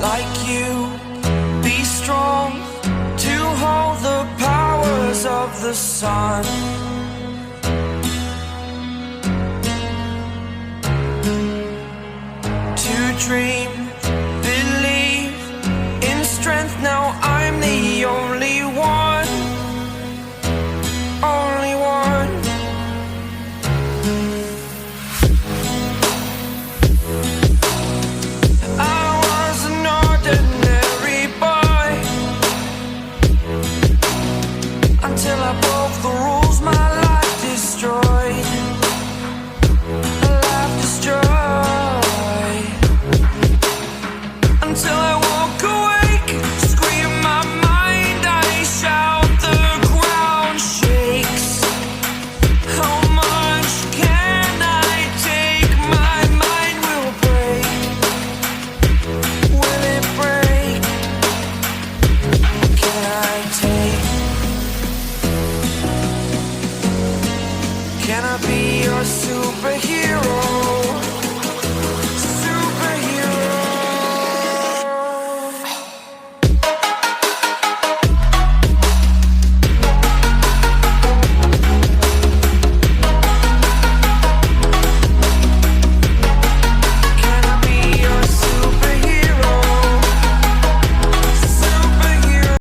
like you. Be strong to hold the powers of the sun. To dream, believe in strength. Now I'm the only one, only one. I was an ordinary boy until I broke the rules. My life destroyed, life destroyed. Until I walk awake, scream my mind, I shout, the ground shakes. How much can I take? My mind will break. Will it break? Can I take? Can I be your superhero?